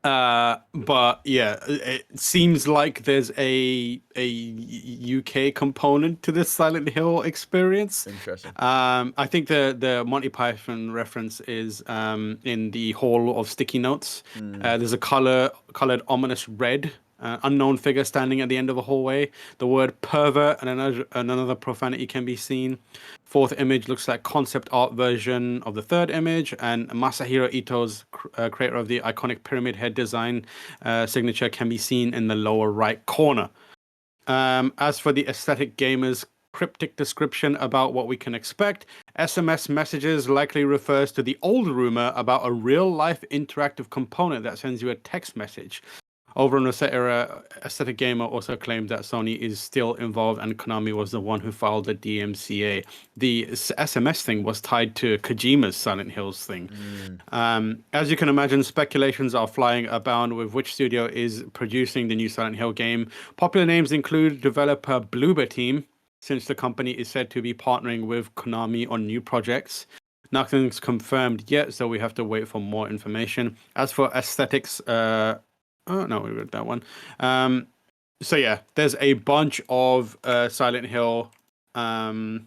Speaker 2: But yeah, it seems like there's a UK component to this Silent Hill experience.
Speaker 4: Interesting.
Speaker 2: I think the Monty Python reference is in the Hall of Sticky Notes. There's a colored ominous red. Unknown figure standing at the end of a hallway. The word pervert and another profanity can be seen. Fourth image looks like concept art version of the third image, and Masahiro Ito's creator of the iconic pyramid head design signature can be seen in the lower right corner. As for the Aesthetic Gamer's cryptic description about what we can expect, SMS messages likely refers to the old rumor about a real-life interactive component that sends you a text message. Over on Reset Era, Aesthetic Gamer also claimed that Sony is still involved and Konami was the one who filed the DMCA. The SMS thing was tied to Kojima's Silent Hills thing. As you can imagine, speculations are flying abound with which studio is producing the new Silent Hill game. Popular names include developer Bloober Team, since the company is said to be partnering with Konami on new projects. Nothing's confirmed yet, so we have to wait for more information. As for aesthetics, oh no, we read that one. So yeah, there's a bunch of Silent Hill info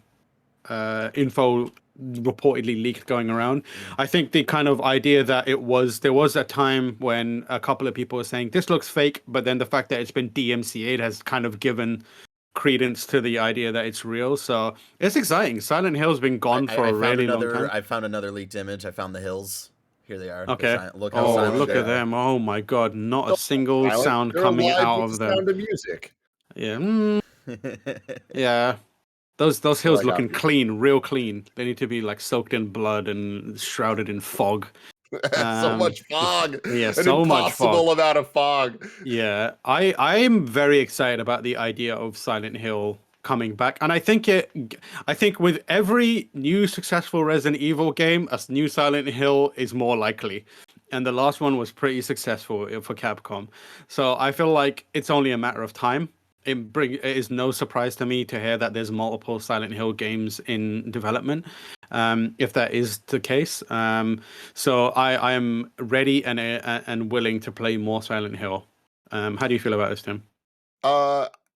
Speaker 2: reportedly leaked going around. I think the kind of idea that there was a time when a couple of people were saying this looks fake, but then the fact that it's been DMCA'd has kind of given credence to the idea that it's real. So it's exciting. Silent Hill's been gone for a really long time.
Speaker 4: I found another leaked image. I found the hills. Here they are.
Speaker 2: Okay.
Speaker 4: Look how silent
Speaker 2: look
Speaker 4: they
Speaker 2: at
Speaker 4: are.
Speaker 2: them. Oh my god, not a single
Speaker 3: Silent.
Speaker 2: sound
Speaker 3: They're
Speaker 2: coming
Speaker 3: alive
Speaker 2: out
Speaker 3: with
Speaker 2: of
Speaker 3: the
Speaker 2: them.
Speaker 3: sound of music.
Speaker 2: Yeah. Yeah. Those hills
Speaker 3: like
Speaker 2: looking clean, real clean. They need to be like soaked in blood and shrouded in fog.
Speaker 3: So much fog.
Speaker 2: Yeah,
Speaker 3: An
Speaker 2: so much fog.
Speaker 3: impossible amount of fog.
Speaker 2: Yeah, I'm very excited about the idea of Silent Hill coming back, and I think with every new successful Resident Evil game, a new Silent Hill is more likely. And the last one was pretty successful for Capcom, so I feel like it's only a matter of time. It is no surprise to me to hear that there's multiple Silent Hill games in development, if that is the case. So I am ready and willing to play more Silent Hill. How do you feel about this, Tim?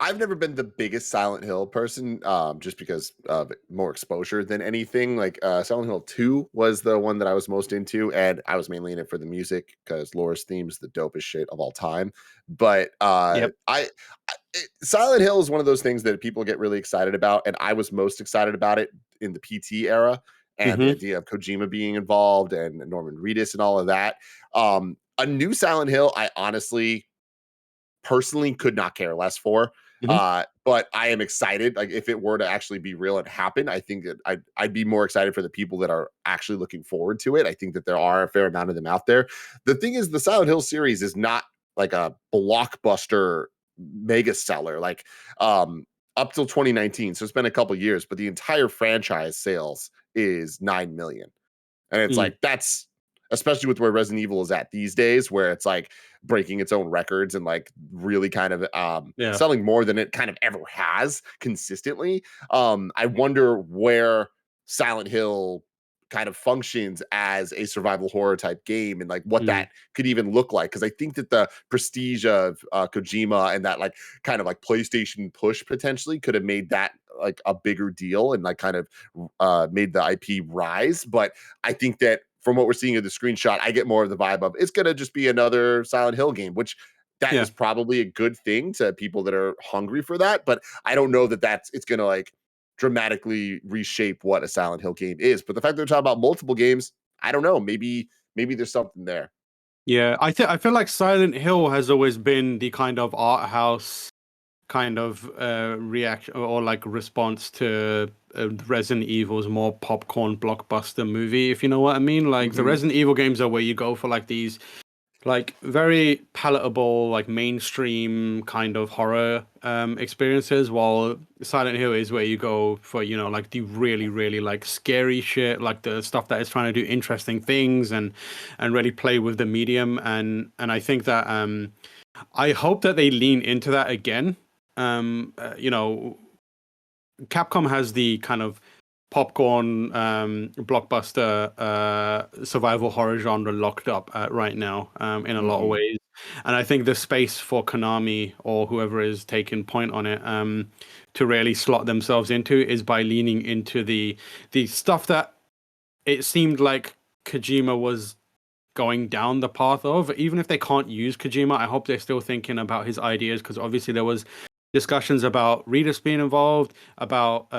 Speaker 3: I've never been the biggest Silent Hill person, just because of more exposure than anything. Like Silent Hill 2 was the one that I was most into, and I was mainly in it for the music because Laura's theme is the dopest shit of all time. But Silent Hill is one of those things that people get really excited about, and I was most excited about it in the PT era, and the idea of Kojima being involved and Norman Reedus and all of that. A new Silent Hill, I honestly, personally could not care less for. But I am excited. Like if it were to actually be real and happen, I think that I'd be more excited for the people that are actually looking forward to it. I think that there are a fair amount of them out there. The thing is, the Silent Hill series is not like a blockbuster mega seller, like up till 2019. So it's been a couple years, but the entire franchise sales is 9 million. And it's like, that's, especially with where Resident Evil is at these days, where it's like breaking its own records and like really kind of selling more than it kind of ever has consistently. I wonder where Silent Hill kind of functions as a survival horror type game and like what that could even look like. Because I think that the prestige of Kojima and that like kind of like PlayStation push potentially could have made that like a bigger deal and like kind of made the IP rise. But I think that from what we're seeing in the screenshot, I get more of the vibe of it's going to just be another Silent Hill game, which that is probably a good thing to people that are hungry for that. But I don't know that it's going to like dramatically reshape what a Silent Hill game is. But the fact that they're talking about multiple games, I don't know. Maybe there's something there.
Speaker 2: Yeah, I feel like Silent Hill has always been the kind of art house kind of reaction or like response to Resident Evil's more popcorn blockbuster movie, if you know what I mean. Like the Resident Evil games are where you go for like these like very palatable, like mainstream kind of horror experiences, while Silent Hill is where you go for, you know, like the really, really like scary shit, like the stuff that is trying to do interesting things and really play with the medium. And I think that I hope that they lean into that again. You know, Capcom has the kind of popcorn blockbuster survival horror genre locked up right now in a lot of ways, and I think the space for Konami or whoever is taking point on it to really slot themselves into is by leaning into the stuff that it seemed like Kojima was going down the path of. Even if they can't use Kojima, I hope they're still thinking about his ideas, because obviously there was discussions about Redis being involved, about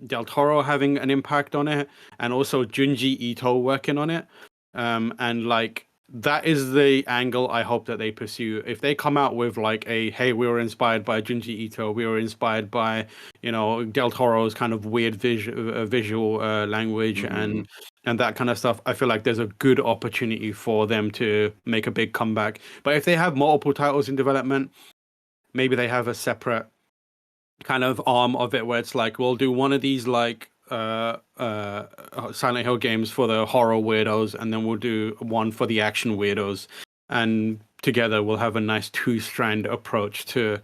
Speaker 2: Del Toro having an impact on it, and also Junji Ito working on it. And like that is the angle I hope that they pursue. If they come out with like a, hey, we were inspired by Junji Ito, we were inspired by, you know, Del Toro's kind of weird visual language and that kind of stuff, I feel like there's a good opportunity for them to make a big comeback. But if they have multiple titles in development, maybe they have a separate kind of arm of it where it's like, we'll do one of these like Silent Hill games for the horror weirdos, and then we'll do one for the action weirdos, and together we'll have a nice two-strand approach to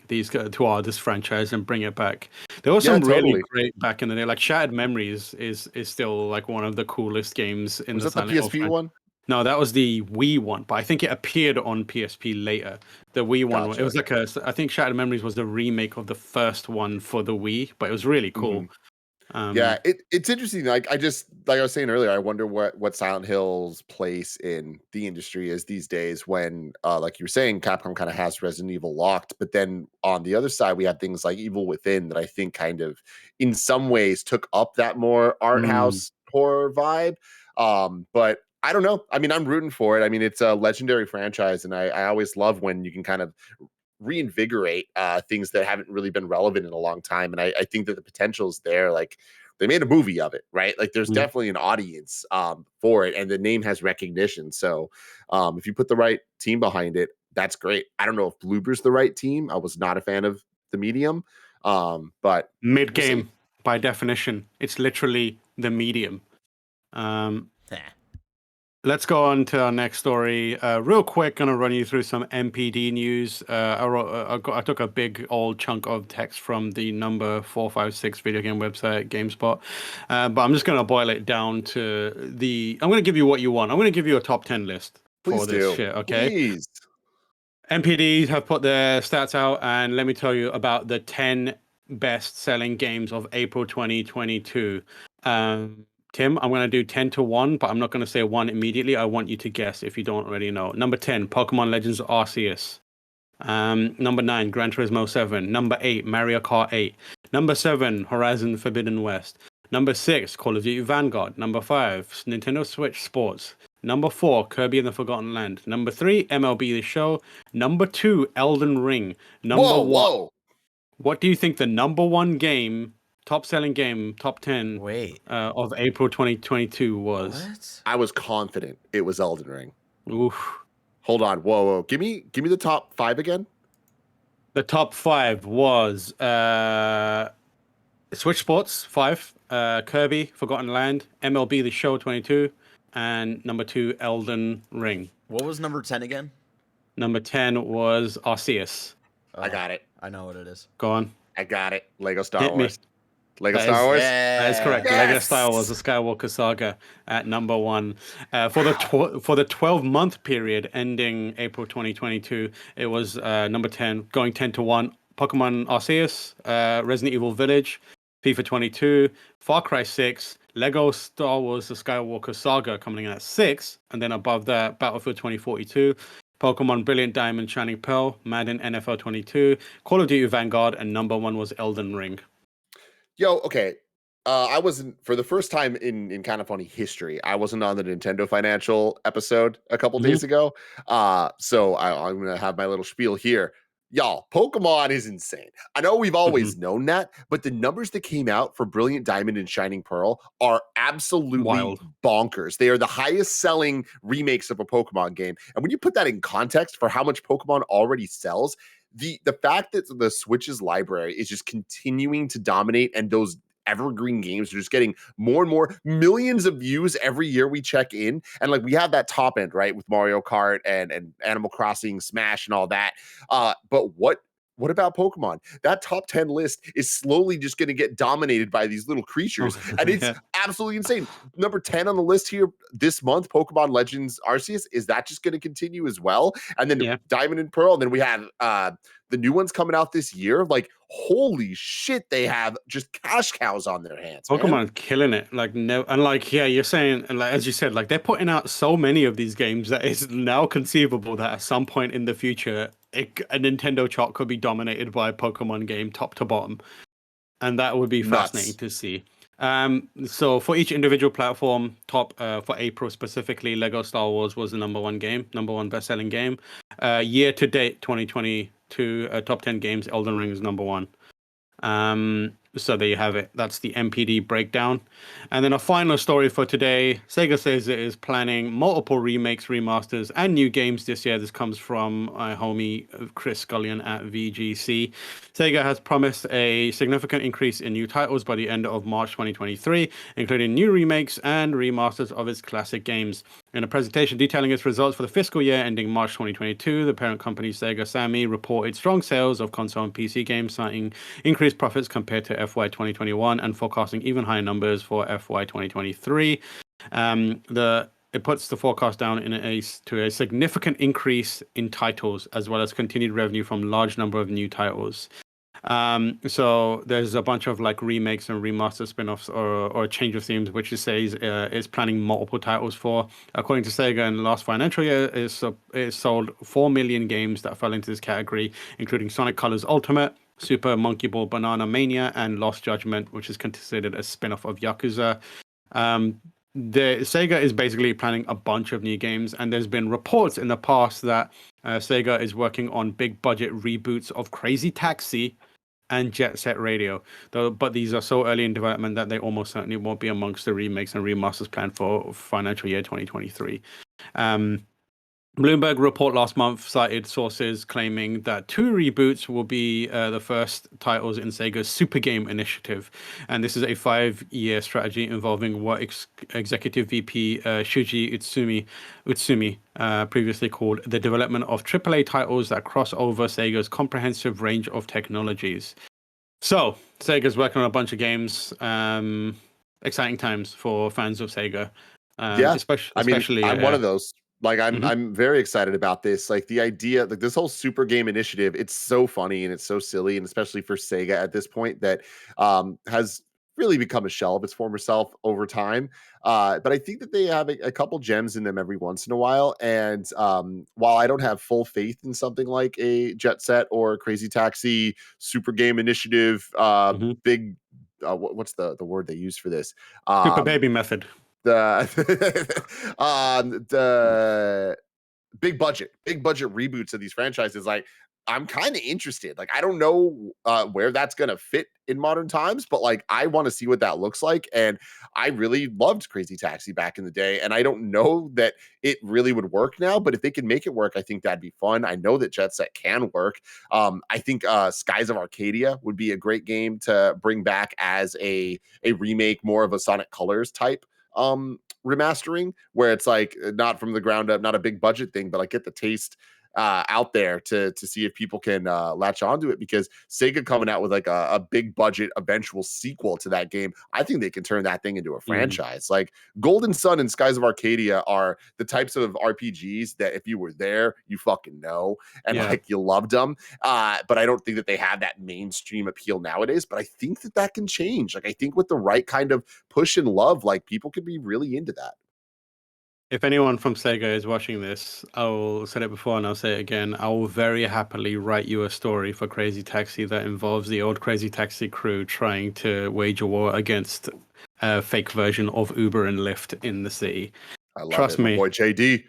Speaker 2: this franchise and bring it back. There was some really great back in the day, like Shattered Memories is still like one of the coolest games in the Silent Hill.
Speaker 3: Was that the PSP one?
Speaker 2: No, that was the Wii one, but I think it appeared on PSP later. The Wii one, it was like I think Shattered Memories was the remake of the first one for the Wii, but it was really cool.
Speaker 3: Yeah, it's interesting. Like I was saying earlier, I wonder what Silent Hill's place in the industry is these days when, like you were saying, Capcom kind of has Resident Evil locked, but then on the other side, we have things like Evil Within that I think kind of, in some ways, took up that more art house horror vibe. But I don't know. I mean, I'm rooting for it. I mean, it's a legendary franchise, and I always love when you can kind of reinvigorate things that haven't really been relevant in a long time. And I think that the potential is there. Like they made a movie of it, right? Like there's definitely an audience for it, and the name has recognition. So if you put the right team behind it, that's great. I don't know if Bloober's the right team. I was not a fan of the medium, but
Speaker 2: mid-game by definition, it's literally the medium. Let's go on to our next story. Real quick, gonna run you through some MPD news. I took a big old chunk of text from the number 456 video game website, GameSpot, but I'm just gonna boil it down to I'm gonna give you what you want. I'm gonna give you a top 10 list for this shit. Okay. Please. MPD have put their stats out, and let me tell you about the 10 best-selling games of April 2022. Tim, I'm going to do 10 to 1, but I'm not going to say 1 immediately. I want you to guess if you don't already know. Number 10, Pokemon Legends Arceus. Number 9, Gran Turismo 7. Number 8, Mario Kart 8. Number 7, Horizon Forbidden West. Number 6, Call of Duty Vanguard. Number 5, Nintendo Switch Sports. Number 4, Kirby and the Forgotten Land. Number 3, MLB The Show. Number 2, Elden Ring. Number 1. What do you think the number 1 game, top-selling game, top 10 of April 2022 was?
Speaker 4: What?
Speaker 3: I was confident it was Elden Ring.
Speaker 2: Oof.
Speaker 3: Hold on. Whoa. Give me the top 5 again.
Speaker 2: The top 5 was Switch Sports 5, Kirby, Forgotten Land, MLB The Show 22, and number 2, Elden Ring.
Speaker 4: What was number 10 again?
Speaker 2: Number 10 was Arceus.
Speaker 3: I got it.
Speaker 4: I know what it is.
Speaker 2: Go on.
Speaker 3: I got it. Lego Star Wars. Lego
Speaker 2: Star
Speaker 3: Wars?
Speaker 2: That is correct. Yes! Lego Star Wars, the Skywalker Saga at number 1. For the 12-month period ending April 2022, it was number 10, going 10 to 1. Pokemon Arceus, Resident Evil Village, FIFA 22, Far Cry 6, Lego Star Wars, the Skywalker Saga coming in at 6, and then above that, Battlefield 2042, Pokemon Brilliant Diamond, Shining Pearl, Madden NFL 22, Call of Duty Vanguard, and number 1 was Elden Ring.
Speaker 3: Yo, okay. I wasn't for the first time in kind of funny history. I wasn't on the Nintendo Financial episode a couple days ago. So I'm gonna have my little spiel here. Y'all, Pokemon is insane. I know we've always known that, but the numbers that came out for Brilliant Diamond and Shining Pearl are absolutely
Speaker 2: Wild.
Speaker 3: bonkers. They are the highest selling remakes of a Pokemon game. And when you put that in context for how much Pokemon already sells, the fact that the Switch's library is just continuing to dominate and those evergreen games are just getting more and more millions of views every year we check in, and like we have that top end right with Mario Kart and Animal Crossing, Smash, and all that. But what about Pokemon? That top 10 list is slowly just going to get dominated by these little creatures, and it's absolutely insane. Number 10 on the list here this month, Pokemon Legends Arceus. Is that just going to continue as well? And then Diamond and Pearl, and then we have the new ones coming out this year. Like, holy shit, they have just cash cows on their hands.
Speaker 2: Pokemon's killing it. Like, no, and like, yeah, you're saying, and like, as you said, like they're putting out so many of these games that it's now conceivable that at some point in the future, a Nintendo chart could be dominated by a Pokemon game, top to bottom, and that would be fascinating to see. So for each individual platform, for April specifically, Lego Star Wars was the number one best-selling game. Year to date, 2022, top 10 games, Elden Ring is number one. So there you have it. That's the MPD breakdown. And then a final story for today. Sega says it is planning multiple remakes, remasters, and new games this year. This comes from my homie Chris Scullion at VGC. Sega has promised a significant increase in new titles by the end of March 2023, including new remakes and remasters of its classic games. In a presentation detailing its results for the fiscal year ending March 2022, the parent company Sega Sammy reported strong sales of console and PC games, citing increased profits compared to FY 2021 and forecasting even higher numbers for FY 2023. It puts the forecast down to a significant increase in titles, as well as continued revenue from large number of new titles. So there's a bunch of like remakes and remaster spin-offs or change of themes, which it says is planning multiple titles for. According to Sega, in the last financial year, it sold 4 million games that fell into this category, including Sonic Colors Ultimate, Super Monkey Ball Banana Mania, and Lost Judgment, which is considered a spin-off of Yakuza. The Sega is basically planning a bunch of new games, and there's been reports in the past that Sega is working on big budget reboots of Crazy Taxi and Jet Set Radio, but these are so early in development that they almost certainly won't be amongst the remakes and remasters planned for financial year 2023. Bloomberg report last month cited sources claiming that 2 reboots will be the first titles in Sega's Super Game initiative. And this is a 5-year strategy involving what Executive VP Shuji Utsumi previously called the development of AAA titles that cross over Sega's comprehensive range of technologies. So, Sega's working on a bunch of games. Exciting times for fans of Sega. Especially,
Speaker 3: I'm one of those. Like I'm very excited about this. Like the idea, like this whole Super Game initiative, it's so funny and it's so silly, and especially for Sega at this point that has really become a shell of its former self over time. But I think that they have a couple gems in them every once in a while. And while I don't have full faith in something like a Jet Set or Crazy Taxi Super Game initiative, big what's the word they use for this?
Speaker 2: Super Baby method.
Speaker 3: The big budget reboots of these franchises, like I'm kind of interested. Like I don't know where that's gonna fit in modern times, but like I want to see what that looks like. And I really loved Crazy Taxi back in the day, and I don't know that it really would work now, but if they can make it work, I think that'd be fun. I know that Jet Set can work. I think Skies of Arcadia would be a great game to bring back as a remake, more of a Sonic Colors type remastering, where it's like not from the ground up, not a big budget thing, but like get the taste out there to see if people can latch onto it, because Sega coming out with like a big budget eventual sequel to that game, I think they can turn that thing into a franchise. Like Golden Sun and Skies of Arcadia are the types of RPGs that if you were there, you fucking know, and like you loved them. But I don't think that they have that mainstream appeal nowadays, but I think that that can change. Like I think with the right kind of push and love, like people could be really into that.
Speaker 2: If anyone from Sega is watching this, I'll said it before and I'll say it again. I will very happily write you a story for Crazy Taxi that involves the old Crazy Taxi crew trying to wage a war against a fake version of Uber and Lyft in the city.
Speaker 3: I love
Speaker 2: Trust
Speaker 3: it.
Speaker 2: me.
Speaker 3: My boy JD.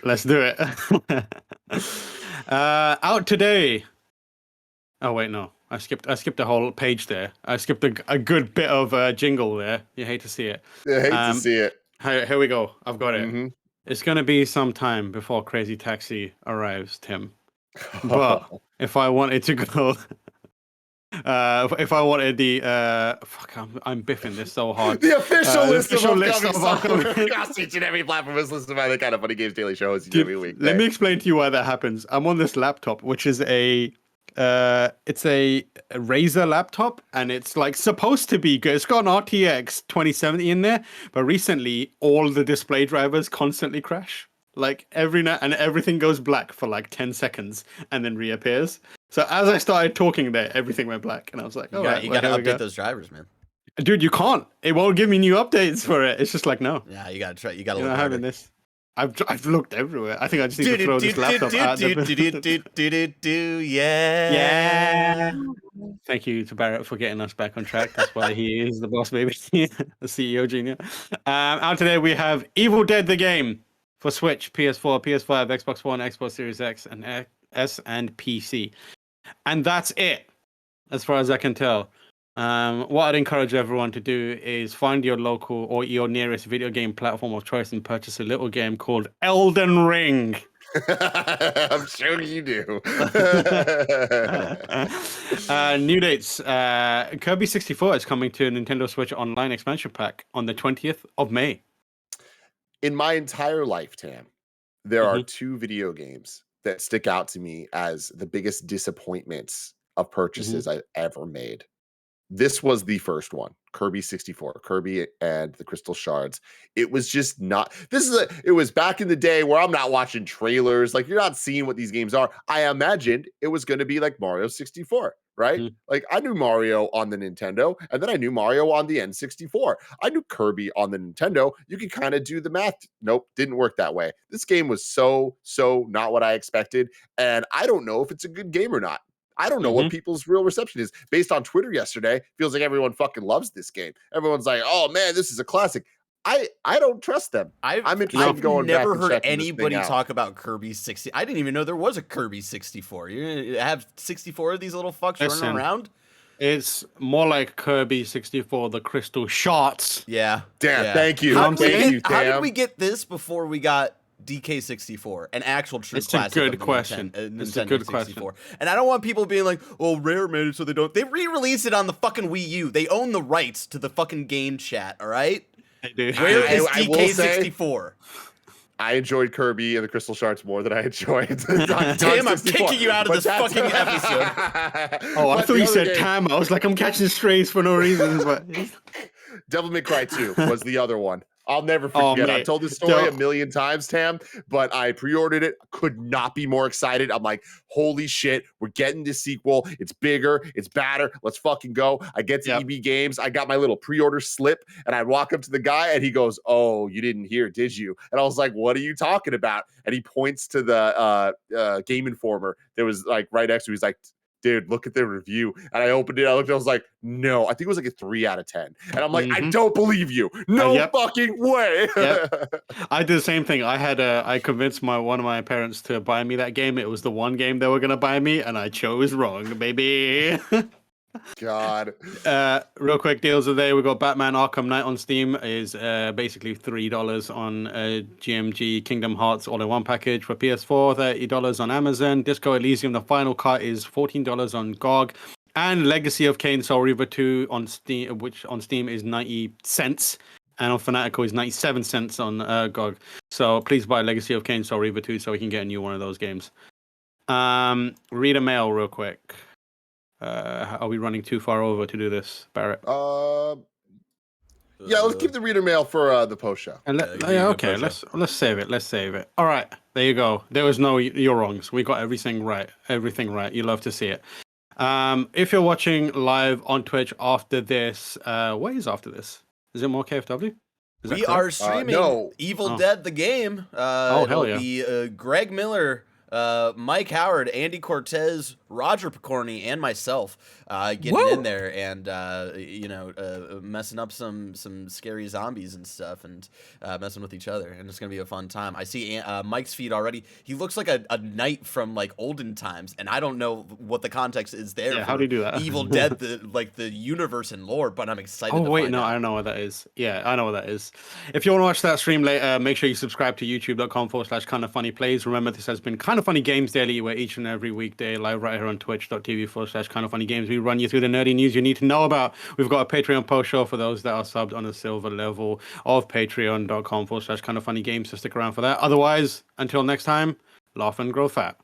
Speaker 2: Let's do it. Out today. Oh wait, no. I skipped a whole page there. I skipped a good bit of jingle there. You hate to see it.
Speaker 3: I hate to see it.
Speaker 2: Here we go. I've got it.
Speaker 3: Mm-hmm.
Speaker 2: It's going to be some time before Crazy Taxi arrives, Tim. But if I wanted to go, if I wanted the, I'm biffing this so hard.
Speaker 3: The official list of
Speaker 2: upcoming
Speaker 3: across each and every platform is listed by the Kind of Funny Games Daily Show every week.
Speaker 2: Let me explain to you why that happens. I'm on this laptop, which is it's a Razer laptop, and it's like supposed to be good. It's got an RTX 2070 in there, but recently all the display drivers constantly crash. Like every night, and everything goes black for like 10 seconds and then reappears. So as I started talking there, everything went black, and I was like, "Oh,
Speaker 4: you gotta update those drivers, man."
Speaker 2: Dude, you can't. It won't give me new updates for it. It's just like no.
Speaker 4: Yeah, you gotta try. You gotta
Speaker 2: You're
Speaker 4: look
Speaker 2: not having this. I've looked everywhere. I think I just need to throw this laptop out. Yeah. Thank you to Barrett for getting us back on track. That's why he is the boss baby, the CEO junior. Out today we have Evil Dead the game for Switch, PS4, PS5, Xbox One, Xbox Series X, and S and PC. And that's it, as far as I can tell. What I'd encourage everyone to do is find your local or your nearest video game platform of choice and purchase a little game called Elden Ring.
Speaker 3: I'm sure you do.
Speaker 2: New dates. Kirby 64 is coming to a Nintendo Switch Online expansion pack on the 20th of May.
Speaker 3: In my entire life, Tam, there are two video games that stick out to me as the biggest disappointments of purchases I've ever made. This was the first one, Kirby 64, Kirby and the Crystal Shards. It was just not, it was back in the day where I'm not watching trailers. Like, you're not seeing what these games are. I imagined it was going to be like Mario 64, right? Like, I knew Mario on the Nintendo, and then I knew Mario on the N64. I knew Kirby on the Nintendo. You could kind of do the math. Nope, didn't work that way. This game was so not what I expected, and I don't know if it's a good game or not. I don't know what people's real reception is. Based on Twitter yesterday, feels like everyone fucking loves this game. Everyone's like, "Oh man, this is a classic." I don't trust them.
Speaker 4: I've never heard anybody talk about Kirby 60. I didn't even know there was a Kirby 64. You have 64 of these little fucks running around?
Speaker 2: It's more like Kirby 64, the Crystal Shards.
Speaker 4: Yeah.
Speaker 3: Damn, thank you.
Speaker 4: How did we get this before we got DK64, an actual true classic?
Speaker 2: It's a good question.
Speaker 4: It's a good question. And I don't want people being like, "Oh, Rare made it so they don't." They re-released it on the fucking Wii U. They own the rights to the fucking game, chat. All right. Where is DK64?
Speaker 3: I enjoyed Kirby and the Crystal Shards more than I enjoyed.
Speaker 4: Damn, I'm kicking you out of this fucking episode.
Speaker 2: I thought you said Tam. I was like, I'm catching strays for no reason. But
Speaker 3: Devil May Cry 2 was the other one. I'll never forget. I've told this story a million times, Tam, but I pre-ordered it. Could not be more excited. I'm like, holy shit, we're getting this sequel. It's bigger. It's badder. Let's fucking go. I get to EB Games. I got my little pre-order slip, and I walk up to the guy, and he goes, "Oh, you didn't hear, did you?" And I was like, "What are you talking about?" And he points to the Game Informer that was like right next to me. He's like, "Dude, look at the review." And I opened it. I looked. I was like, "No." I think it was like a 3 out of 10. And I'm like, "I don't believe you. No fucking way."
Speaker 2: I did the same thing. I convinced one of my parents to buy me that game. It was the one game they were gonna buy me, and I chose wrong, baby.
Speaker 3: God.
Speaker 2: Real quick deals today. We got Batman Arkham Knight on Steam is basically $3 on GMG Kingdom Hearts all-in-one package for PS4, $30 on Amazon. Disco Elysium: The Final Cut is $14 on GOG, and Legacy of Kain Soul Reaver 2 on Steam, which on Steam is 90 cents, and on Fanatical is 97 cents on GOG. So please buy Legacy of Kain Soul Reaver 2 so we can get a new one of those games. Read a mail real quick. Are we running too far over to do this, Barrett?
Speaker 3: Yeah, let's keep the reader mail for the post show.
Speaker 2: And let's save it. Let's save it. All right, there you go. There was no you're wrongs. We got everything right. Everything right. You love to see it. If you're watching live on Twitch after this, what is after this? Is it more KFW?
Speaker 4: We are streaming Evil Dead the game.
Speaker 2: Hell yeah.
Speaker 4: It'll be Greg Miller, Mike Howard, Andy Cortez, Roger Picorni, and myself getting in there and messing up some scary zombies and stuff and messing with each other, and it's gonna be a fun time. I see Mike's feed already. He looks like a knight from like olden times, and I don't know what the context is there.
Speaker 2: Yeah, how do you do that?
Speaker 4: Evil Dead, the universe and lore, but I'm excited.
Speaker 2: Oh wait, no, I don't know what that is. Yeah, I know what that is. If you want to watch that stream later, make sure you subscribe to youtube.com/KindaFunnyPlays. Remember, this has been Kinda Funny Games Daily, where each and every weekday live right here on twitch.tv/KindaFunnyGames we run you through the nerdy news you need to know about. We've got a Patreon post show for those that are subbed on the silver level of patreon.com/KindaFunnyGames, so stick around for that. Otherwise, until next time, laugh and grow fat.